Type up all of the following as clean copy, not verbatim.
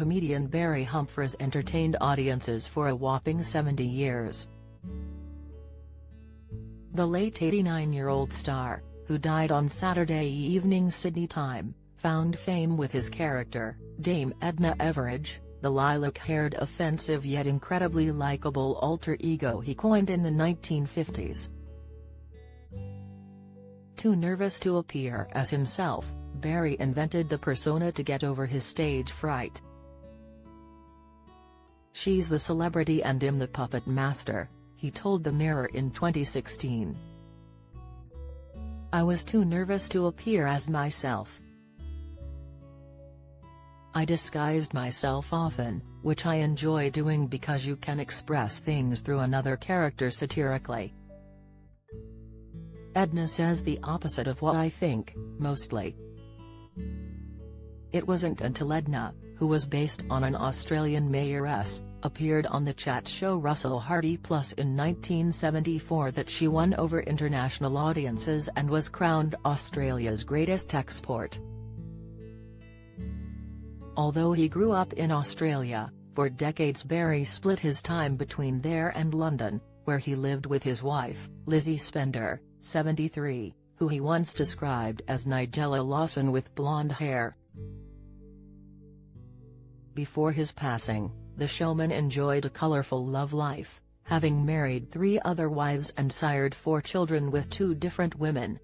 comedian Barry Humphries entertained audiences for a whopping 70 years. The late 89-year-old star, who died on Saturday evening Sydney time, found fame with his character, Dame Edna Everage, the lilac-haired offensive yet incredibly likable alter ego he coined in the 1950s. Too nervous to appear as himself, Barry invented the persona to get over his stage fright. "She's the celebrity and I'm the puppet master," he told the Mirror in 2016. "I was too nervous to appear as myself. I disguised myself often, which I enjoy doing because you can express things through another character satirically. Edna says the opposite of what I think, mostly." It wasn't until Edna, who was based on an Australian mayoress, appeared on the chat show Russell Hardy Plus in 1974 that she won over international audiences and was crowned Australia's greatest export. Although he grew up in Australia, for decades Barry split his time between there and London, where he lived with his wife, Lizzie Spender, 73, who he once described as Nigella Lawson with blonde hair. Before his passing, the showman enjoyed a colourful love life, having married 3 other wives and sired 4 children with 2 different women.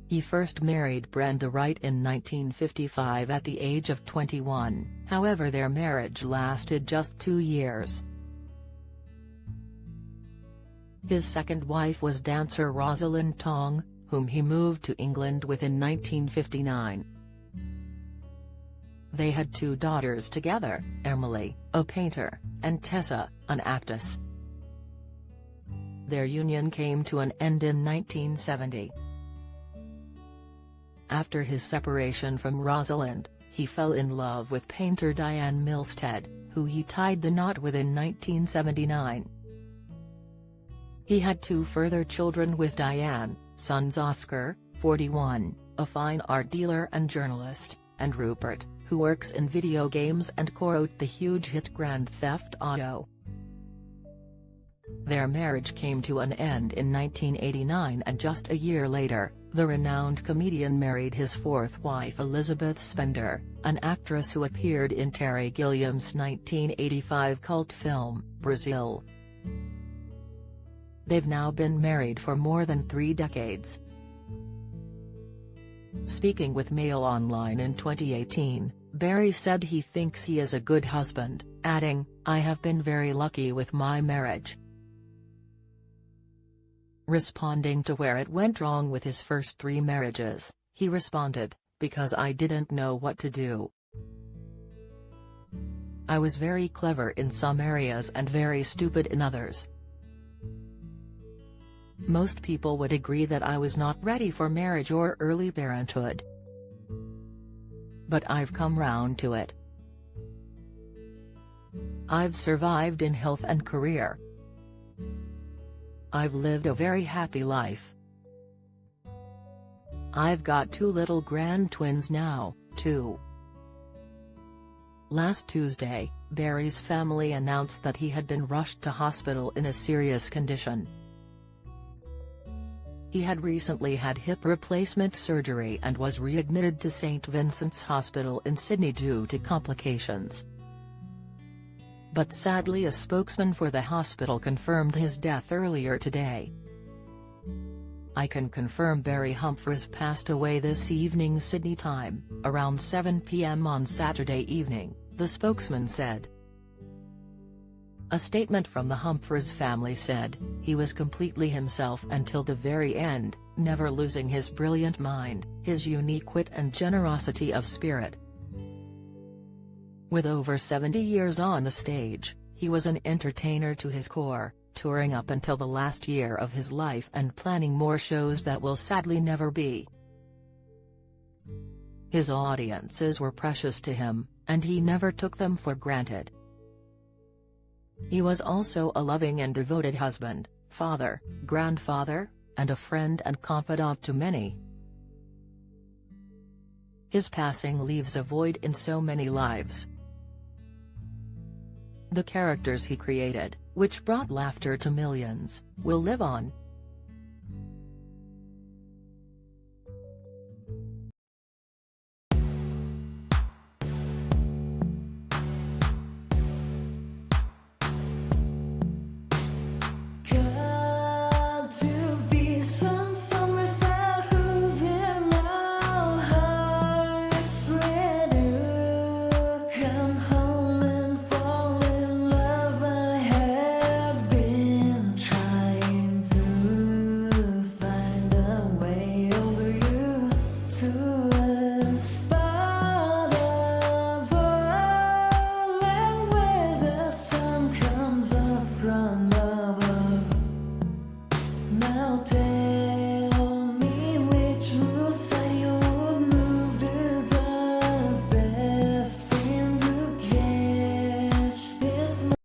He first married Brenda Wright in 1955 at the age of 21, however their marriage lasted just 2 years. His second wife was dancer Rosalind Tong, whom he moved to England with in 1959. They had 2 daughters together, Emily, a painter, and Tessa, an actress. Their union came to an end in 1970. After his separation from Rosalind, he fell in love with painter Diane Milstead, who he tied the knot with in 1979. He had 2 further children with Diane, sons Oscar, 41, a fine art dealer and journalist, and Rupert, who works in video games and co-wrote the huge hit Grand Theft Auto. Their marriage came to an end in 1989 and just a year later, the renowned comedian married his 4th wife Elizabeth Spender, an actress who appeared in Terry Gilliam's 1985 cult film, Brazil. They've now been married for more than 3 decades. Speaking with Mail Online in 2018, Barry said he thinks he is a good husband, adding, "I have been very lucky with my marriage." Responding to where it went wrong with his first 3 marriages, he responded, "Because I didn't know what to do. I was very clever in some areas and very stupid in others. Most people would agree that I was not ready for marriage or early parenthood. But I've come round to it. I've survived in health and career. I've lived a very happy life. I've got 2 little grand twins now, too." Last Tuesday, Barry's family announced that he had been rushed to hospital in a serious condition. He had recently had hip replacement surgery and was readmitted to St Vincent's Hospital in Sydney due to complications. But sadly a spokesman for the hospital confirmed his death earlier today. "I can confirm Barry Humphries passed away this evening Sydney time, around 7 p.m. on Saturday evening," the spokesman said. A statement from the Humphries family said, "He was completely himself until the very end, never losing his brilliant mind, his unique wit and generosity of spirit." With over 70 years on the stage, he was an entertainer to his core, touring up until the last year of his life and planning more shows that will sadly never be. His audiences were precious to him, and he never took them for granted. He was also a loving and devoted husband, father, grandfather, and a friend and confidant to many. His passing leaves a void in so many lives. The characters he created, which brought laughter to millions, will live on,